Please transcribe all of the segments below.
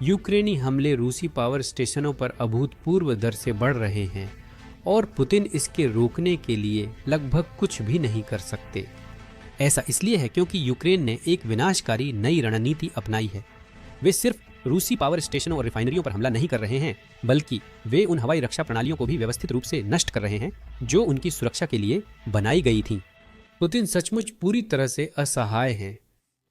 यूक्रेनी हमले रूसी पावर स्टेशनों पर अभूतपूर्व दर से बढ़ रहे हैं और पुतिन इसके रोकने के लिए लगभग कुछ भी नहीं कर सकते। ऐसा इसलिए है क्योंकि यूक्रेन ने एक विनाशकारी नई रणनीति अपनाई है। वे सिर्फ रूसी पावर स्टेशनों और रिफाइनरियों पर हमला नहीं कर रहे हैं, बल्कि वे उन हवाई रक्षा प्रणालियों को भी व्यवस्थित रूप से नष्ट कर रहे हैं जो उनकी सुरक्षा के लिए बनाई गई थीं। पुतिन सचमुच पूरी तरह से असहाय हैं।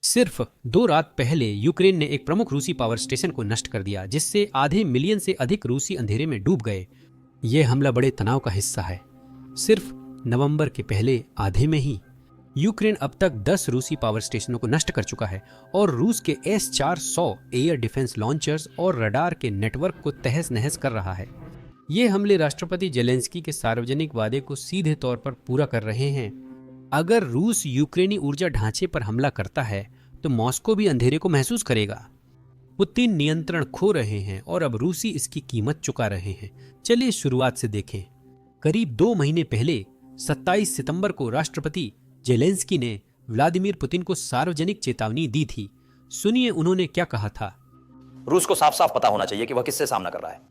सिर्फ 2 रात पहले यूक्रेन ने एक प्रमुख रूसी पावर स्टेशन को नष्ट कर दिया, जिससे आधे मिलियन से अधिक रूसी अंधेरे में डूब गए। यह हमला बड़े तनाव का हिस्सा है। सिर्फ नवंबर के पहले आधे में ही यूक्रेन अब तक 10 रूसी पावर स्टेशनों को नष्ट कर चुका है और रूस के S-400 एयर डिफेंस लॉन्चर्स और रडार के नेटवर्क को तहस नहस कर रहा है। ये हमले राष्ट्रपति जेलेंस्की के सार्वजनिक वादे को सीधे तौर पर पूरा कर रहे हैं। अगर रूस यूक्रेनी ऊर्जा ढांचे पर हमला करता है तो मॉस्को भी अंधेरे को महसूस करेगा। पुतिन नियंत्रण खो रहे हैं और अब रूसी इसकी कीमत चुका रहे हैं। चलिए शुरुआत से देखें। करीब 2 महीने पहले 27 सितंबर को राष्ट्रपति जेलेंस्की ने व्लादिमीर पुतिन को सार्वजनिक चेतावनी दी थी। सुनिए उन्होंने क्या कहा था। रूस को साफ साफ पता होना चाहिए कि वह किससे सामना कर रहा है।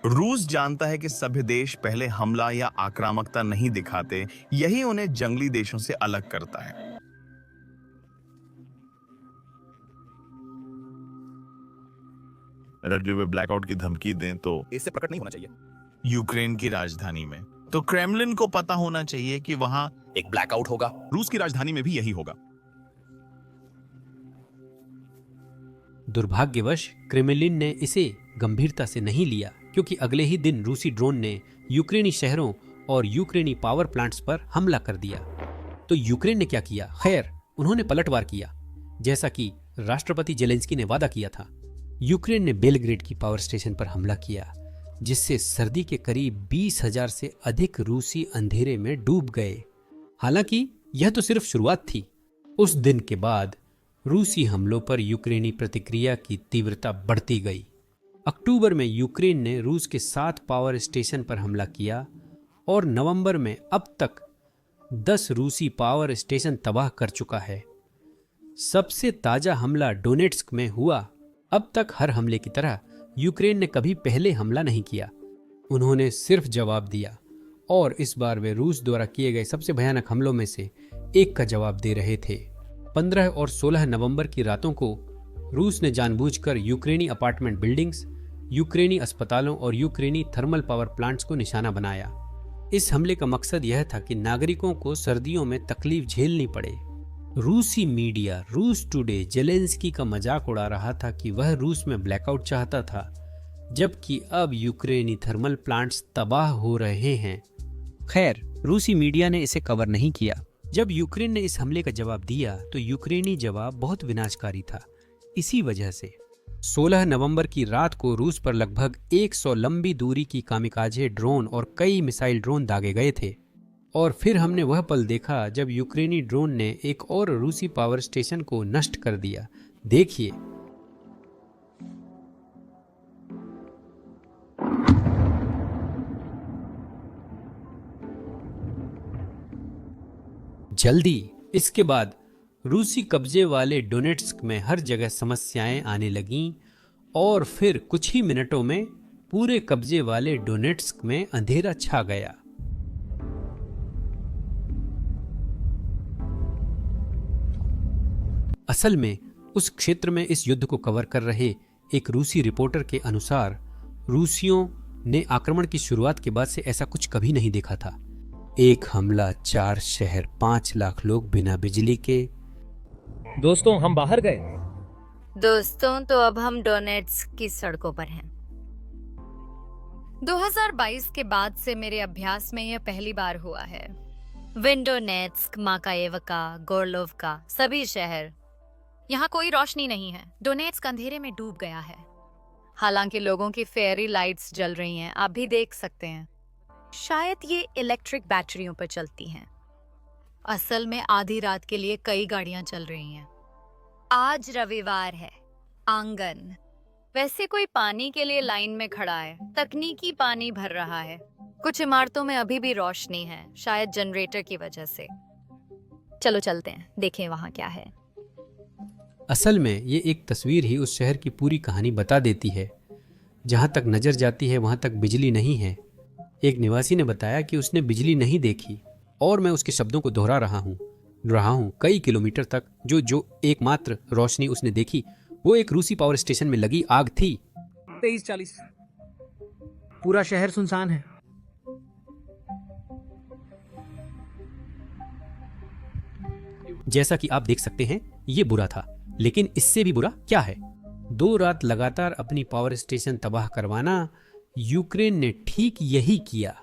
रूस जानता है कि सभ्य देश पहले हमला या आक्रामकता नहीं दिखाते, यही उन्हें जंगली देशों से अलग करता है। अगर जो वे ब्लैकआउट की धमकी दें तो इससे प्रकट नहीं होना चाहिए। यूक्रेन की राजधानी में तो क्रेमलिन को पता होना चाहिए कि वहां एक ब्लैकआउट होगा। रूस की राजधानी में भी यही होगा। दुर्भाग्यवश क्रेमलिन ने इसे गंभीरता से नहीं लिया, क्योंकि अगले ही दिन रूसी ड्रोन ने यूक्रेनी शहरों और यूक्रेनी पावर प्लांट्स पर हमला कर दिया। तो यूक्रेन ने क्या किया? खैर, उन्होंने पलटवार किया, जैसा कि राष्ट्रपति जेलेंस्की ने वादा किया था। यूक्रेन ने बेलग्रेड की पावर स्टेशन पर हमला किया, जिससे सर्दी के करीब 20,000 से अधिक रूसी अंधेरे में डूब गए। हालांकि यह तो सिर्फ शुरुआत थी। उस दिन के बाद रूसी हमलों पर यूक्रेनी प्रतिक्रिया की तीव्रता बढ़ती गई। अक्टूबर में यूक्रेन ने रूस के 7 पावर स्टेशन पर हमला किया और नवंबर में अब तक 10 रूसी पावर स्टेशन तबाह कर चुका है। सबसे ताजा हमला डोनेट्स्क में हुआ। अब तक हर हमले की तरह यूक्रेन ने कभी पहले हमला नहीं किया। उन्होंने सिर्फ जवाब दिया, और इस बार वे रूस द्वारा किए गए सबसे भयानक हमलों में से एक का जवाब दे रहे थे। 15 और 16 नवंबर की रातों को रूस ने जानबूझकर यूक्रेनी अपार्टमेंट बिल्डिंग्स, यूक्रेनी अस्पतालों और यूक्रेनी थर्मल पावर प्लांट्स को निशाना बनाया। इस हमले का मकसद यह था कि नागरिकों को सर्दियों में तकलीफ झेलनी पड़े। रूसी मीडिया, रूस टुडे, जेलेंस्की का मजाक उड़ा रहा था कि वह रूस में ब्लैकआउट चाहता था, जबकि अब यूक्रेनी थर्मल प्लांट्स तबाह हो रहे हैं। खैर, रूसी मीडिया ने इसे कवर नहीं किया। जब यूक्रेन ने इस हमले का जवाब दिया तो यूक्रेनी जवाब बहुत विनाशकारी था। इसी वजह से 16 नवंबर की रात को रूस पर लगभग 100 लंबी दूरी की कामिकाजे ड्रोन और कई मिसाइल ड्रोन दागे गए थे। और फिर हमने वह पल देखा जब यूक्रेनी ड्रोन ने एक और रूसी पावर स्टेशन को नष्ट कर दिया। देखिए। जल्दी इसके बाद रूसी कब्जे वाले डोनेट्स्क में हर जगह समस्याएं आने लगीं और फिर कुछ ही मिनटों में पूरे कब्जे वाले डोनेट्स्क में अंधेरा छा गया। असल में उस क्षेत्र में इस युद्ध को कवर कर रहे एक रूसी रिपोर्टर के अनुसार रूसियों ने आक्रमण की शुरुआत के बाद से ऐसा कुछ कभी नहीं देखा था। एक हमला, 4 शहर, 5 लाख लोग बिना बिजली के। दोस्तों, हम बाहर गए। दोस्तों, तो अब हम डोनेट्स्क की सड़कों पर हैं। 2022 के बाद से मेरे अभ्यास में यह पहली बार हुआ है। विंडोनेट्स्क, माकाएवका, गोरलोवका, सभी शहर, यहाँ कोई रोशनी नहीं है। डोनेट्स्क अंधेरे में डूब गया है। हालांकि लोगों की फेयरी लाइट्स जल रही हैं, आप भी देख सकते हैं। शायद ये इलेक्ट्रिक बैटरियों पर चलती हैं। असल में आधी रात के लिए कई गाड़ियां चल रही हैं। आज रविवार है। आंगन, वैसे कोई पानी के लिए लाइन में खड़ा है। तकनीकी पानी भर रहा है। कुछ इमारतों में अभी भी रोशनी है, शायद जनरेटर की वजह से। चलो चलते हैं, देखें वहां क्या है। असल में ये एक तस्वीर ही उस शहर की पूरी कहानी बता देती है। जहाँ तक नज़र जाती है वहाँ तक बिजली नहीं है। एक निवासी ने बताया कि उसने बिजली नहीं देखी, और मैं उसके शब्दों को दोहरा रहा हूँ कई किलोमीटर तक जो एकमात्र रोशनी उसने देखी वो एक रूसी पावर स्टेशन में लगी आग थी। 23:40 पूरा शहर सुनसान है। जैसा कि आप देख सकते हैं ये बुरा था, लेकिन इससे भी बुरा क्या है? 2 रात लगातार अपनी पावर स्टेशन तबाह करवाना। यूक्रेन ने ठीक यही किया।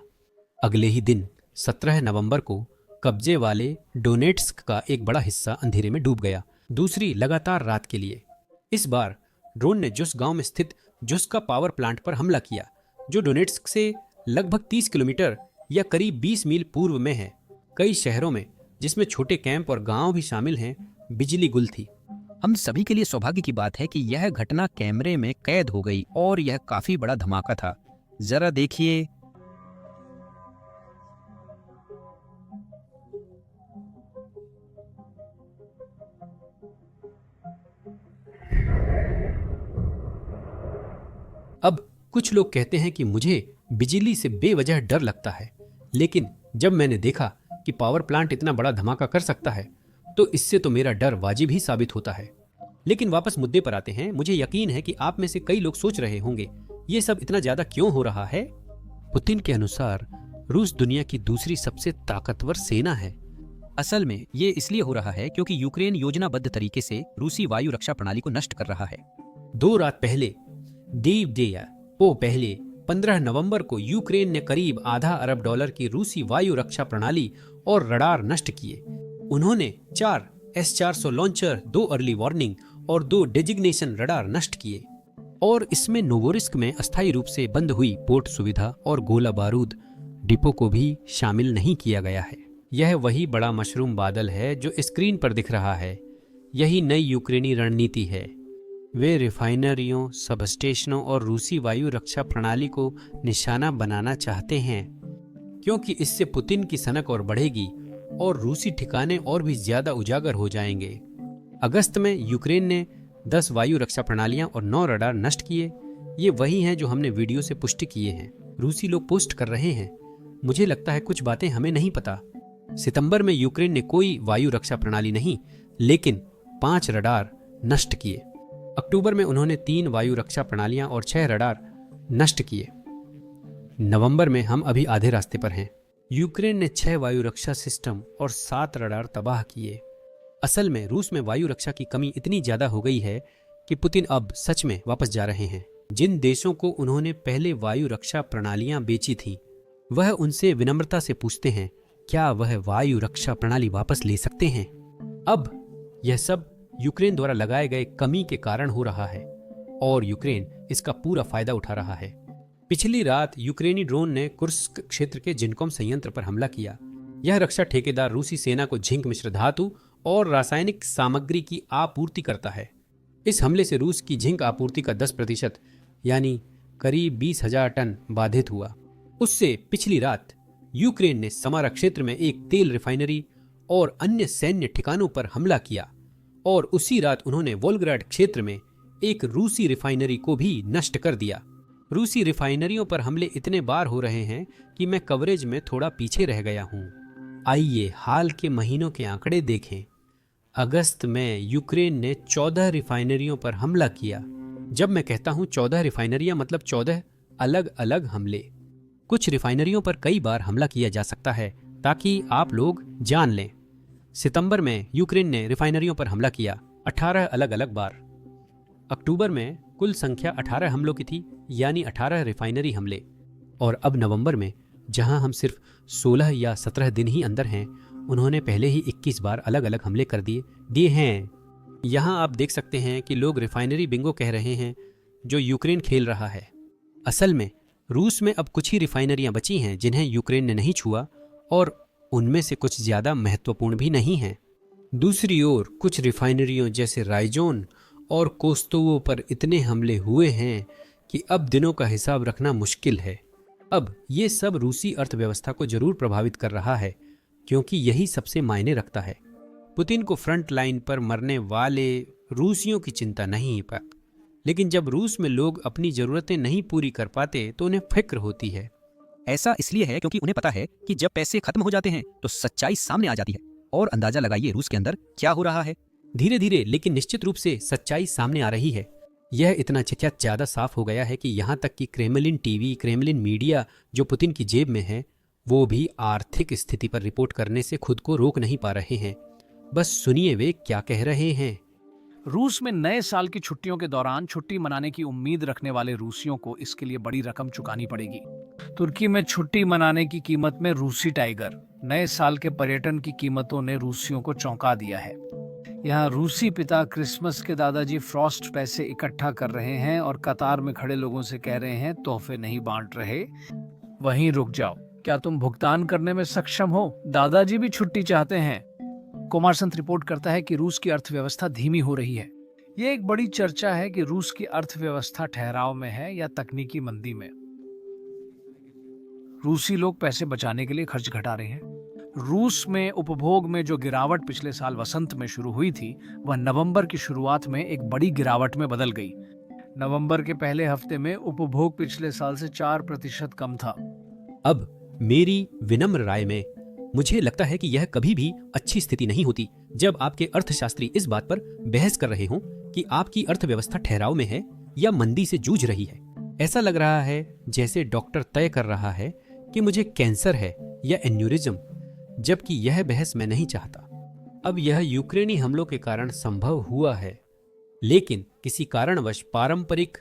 अगले ही दिन 17 नवंबर को कब्जे वाले डोनेट्स्क का एक बड़ा हिस्सा अंधेरे में डूब गया, दूसरी लगातार रात के लिए। इस बार ड्रोन ने जुस गांव में स्थित जुस्का पावर प्लांट पर हमला किया, जो डोनेट्स्क से लगभग 30 किलोमीटर या करीब 20 मील पूर्व में है। कई शहरों में, जिसमें छोटे कैंप और गांव भी शामिल हैं, बिजली गुल थी। हम सभी के लिए सौभाग्य की बात है कि यह घटना कैमरे में कैद हो गई और यह काफी बड़ा धमाका था। जरा देखिए। अब कुछ लोग कहते हैं कि मुझे बिजली से बेवजह डर लगता है, लेकिन जब मैंने देखा कि पावर प्लांट इतना बड़ा धमाका कर सकता है तो इससे तो मेरा डर वाजिब ही साबित होता है। लेकिन वापस मुद्दे पर आते हैं। मुझे यकीन है कि आप में से कई लोग सोच रहे होंगे ये सब इतना ज्यादा क्यों हो रहा है? पुतिन के अनुसार रूस दुनिया की दूसरी सबसे ताकतवर सेना है। असल में ये इसलिए हो रहा है क्योंकि यूक्रेन योजनाबद्ध तरीके से रूसी वायु रक्षा प्रणाली को नष्ट कर रहा है। 2 रात पहले पहले 15 नवंबर को यूक्रेन ने करीब $0.5 अरब की रूसी वायु रक्षा प्रणाली और रडार नष्ट किए। उन्होंने 4 S-400 लॉन्चर, 2 अर्ली वार्निंग और 2 डेजिग्नेशन रडार नष्ट किए, और इसमें नोवोरिस्क में अस्थायी रूप से बंद हुई पोर्ट सुविधा और गोला बारूद डिपो को भी शामिल नहीं किया गया है। यह वही बड़ा मशरूम बादल है जो स्क्रीन पर दिख रहा है। यही नई यूक्रेनी रणनीति है। वे रिफाइनरियों, सबस्टेशनों और रूसी वायु रक्षा प्रणाली को निशाना बनाना चाहते हैं, क्योंकि इससे पुतिन की सनक और बढ़ेगी और रूसी ठिकाने और भी ज्यादा उजागर हो जाएंगे। अगस्त में यूक्रेन ने 10 वायु रक्षा प्रणालियां और 9 रडार नष्ट किए। ये वही हैं जो हमने वीडियो से पुष्टि किए हैं। रूसी लोग पोस्ट कर रहे हैं। मुझे लगता है कुछ बातें हमें नहीं पता। सितंबर में यूक्रेन ने कोई वायु रक्षा प्रणाली नहीं, लेकिन 5 रडार नष्ट किए। अक्टूबर में उन्होंने 3 वायु रक्षा प्रणालियां और 6 रडार नष्ट किए। नवंबर में हम अभी आधे रास्ते पर हैं। यूक्रेन ने 6 वायु रक्षा सिस्टम और 7 रडार तबाह किए। असल में रूस में वायु रक्षा की कमी इतनी ज्यादा हो गई है कि पुतिन अब सच में वापस जा रहे हैं। जिन देशों को उन्होंने पहले वायु रक्षा प्रणालियां बेची थी, वह उनसे विनम्रता से पूछते हैं क्या वह वायु रक्षा प्रणाली वापस ले सकते हैं। अब यह सब यूक्रेन द्वारा लगाए गए कमी के कारण हो रहा है और यूक्रेन इसका पूरा फायदा उठा रहा है। पिछली रात यूक्रेनी ड्रोन ने कुर्स्क क्षेत्र के जिनकॉम संयंत्र पर हमला किया। यह रक्षा ठेकेदार रूसी सेना को झिंक मिश्र धातु और रासायनिक सामग्री की आपूर्ति करता है। इस हमले से रूस की झिंक आपूर्ति का 10% यानी करीब 20,000 टन बाधित हुआ। उससे पिछली रात यूक्रेन ने समारा क्षेत्र में एक तेल रिफाइनरी और अन्य सैन्य ठिकानों पर हमला किया, और उसी रात उन्होंने वोल्गग्राड क्षेत्र में एक रूसी रिफाइनरी को भी नष्ट कर दिया। रूसी रिफाइनरियों पर हमले इतने बार हो रहे हैं कि मैं कवरेज में थोड़ा पीछे रह गया हूं। आइए हाल के महीनों के आंकड़े देखें। अगस्त में यूक्रेन ने 14 रिफाइनरियों पर हमला किया। जब मैं कहता हूं 14 रिफाइनरियां, मतलब 14 अलग अलग हमले। कुछ रिफाइनरियों पर कई बार हमला किया जा सकता है ताकि आप लोग जान लें। सितंबर में यूक्रेन ने रिफाइनरियों पर हमला किया 18 अलग अलग बार। अक्टूबर में कुल संख्या 18 हमलों की थी, यानी 18 रिफाइनरी हमले। और अब नवंबर में, जहां हम सिर्फ 16 या 17 दिन ही अंदर हैं, उन्होंने पहले ही 21 बार अलग अलग हमले कर दिए हैं। यहां आप देख सकते हैं कि लोग रिफाइनरी बिंगो कह रहे हैं जो यूक्रेन खेल रहा है। असल में रूस में अब कुछ ही रिफाइनरियां बची हैं जिन्हें यूक्रेन ने नहीं छुआ, और उनमें से कुछ ज्यादा महत्वपूर्ण भी नहीं हैं। दूसरी ओर कुछ रिफाइनरियों जैसे राइजोन और कोस्तोवो पर इतने हमले हुए हैं कि अब दिनों का हिसाब रखना मुश्किल है। अब ये सब रूसी अर्थव्यवस्था को जरूर प्रभावित कर रहा है, क्योंकि यही सबसे मायने रखता है। पुतिन को फ्रंट लाइन पर मरने वाले रूसियों की चिंता नहीं है पर, लेकिन जब रूस में लोग अपनी जरूरतें नहीं पूरी कर पाते तो उन्हें फिक्र होती है। ऐसा इसलिए है क्योंकि उन्हें पता है कि जब पैसे खत्म हो जाते हैं तो सच्चाई सामने आ जाती है। और अंदाजा लगाइए रूस के अंदर क्या हो रहा है। धीरे धीरे लेकिन निश्चित रूप से सच्चाई सामने आ रही है। यह इतना ज्यादा साफ हो गया है कि यहाँ तक कि क्रेमलिन टीवी, क्रेमलिन मीडिया जो पुतिन की जेब में है, वो भी आर्थिक स्थिति पर रिपोर्ट करने से खुद को रोक नहीं पा रहे हैं। बस सुनिए वे क्या कह रहे हैं। रूस में नए साल की छुट्टियों के दौरान छुट्टी मनाने की उम्मीद रखने वाले रूसियों को इसके लिए बड़ी रकम चुकानी पड़ेगी। तुर्की में छुट्टी मनाने की कीमत में रूसी टाइगर, नए साल के पर्यटन की कीमतों ने रूसियों को चौंका दिया है। यहाँ रूसी पिता क्रिसमस के दादाजी फ्रॉस्ट पैसे इकट्ठा कर रहे हैं और कतार में खड़े लोगों से कह रहे हैं तोहफे नहीं बांट रहे, वहीं रुक जाओ, क्या तुम भुगतान करने में सक्षम हो? दादाजी भी छुट्टी चाहते हैं। कुमार संत रिपोर्ट करता है कि रूस की अर्थव्यवस्था धीमी हो रही है। ये एक बड़ी चर्चा है कि रूस की अर्थव्यवस्था ठहराव में है या तकनीकी मंदी में। रूसी लोग पैसे बचाने के लिए खर्च घटा रहे हैं। रूस में उपभोग में जो गिरावट पिछले साल वसंत में शुरू हुई थी, वह नवंबर की शुरुआत में एक बड़ी गिरावट में बदल गई। नवंबर के पहले हफ्ते में उपभोग पिछले साल से 4% कम था। अब मेरी विनम्र राय में मुझे लगता है कि यह कभी भी अच्छी स्थिति नहीं होती जब आपके अर्थशास्त्री इस बात पर बहस कर रहे हों कि आपकी अर्थव्यवस्था ठहराव में है या मंदी से जूझ रही है। ऐसा लग रहा है जैसे डॉक्टर तय कर रहा है कि मुझे कैंसर है या एन्यूरिज्म, जबकि यह बहस मैं नहीं चाहता। अब यह यूक्रेनी हमलों के कारण संभव हुआ है, लेकिन किसी कारणवश पारंपरिक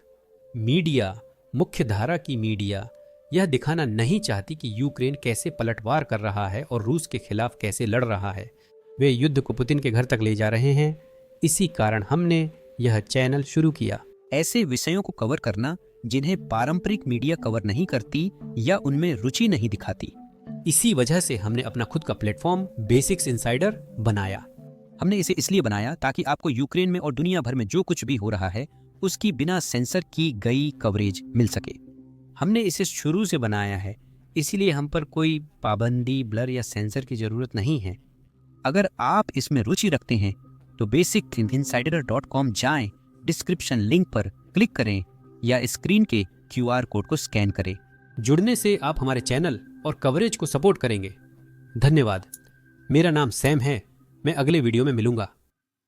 मीडिया, मुख्य धारा की मीडिया यह दिखाना नहीं चाहती कि यूक्रेन कैसे पलटवार कर रहा है और रूस के खिलाफ कैसे लड़ रहा है। वे युद्ध को पुतिन के घर तक ले जा रहे हैं। इसी कारण हमने यह चैनल शुरू किया। ऐसे विषयों को कवर करना जिन्हें पारंपरिक मीडिया कवर नहीं करती या उनमें रुचि नहीं दिखाती। इसी वजह से हमने अपना खुद का प्लेटफॉर्म बेसिक्स इनसाइडर बनाया। हमने इसे इसलिए बनाया ताकि आपको यूक्रेन में और दुनिया भर में जो कुछ भी हो रहा है उसकी बिना सेंसर की गई कवरेज मिल सके। हमने इसे शुरू से बनाया है, इसीलिए हम पर कोई पाबंदी, ब्लर या सेंसर की जरूरत नहीं है। अगर आप इसमें रुचि रखते हैं तो basicsinsider.com जाएं, डिस्क्रिप्शन लिंक पर क्लिक करें या स्क्रीन के QR कोड को स्कैन करें। जुड़ने से आप हमारे चैनल और कवरेज को सपोर्ट करेंगे। धन्यवाद। मेरा नाम सैम है। मैं अगले वीडियो में मिलूंगा।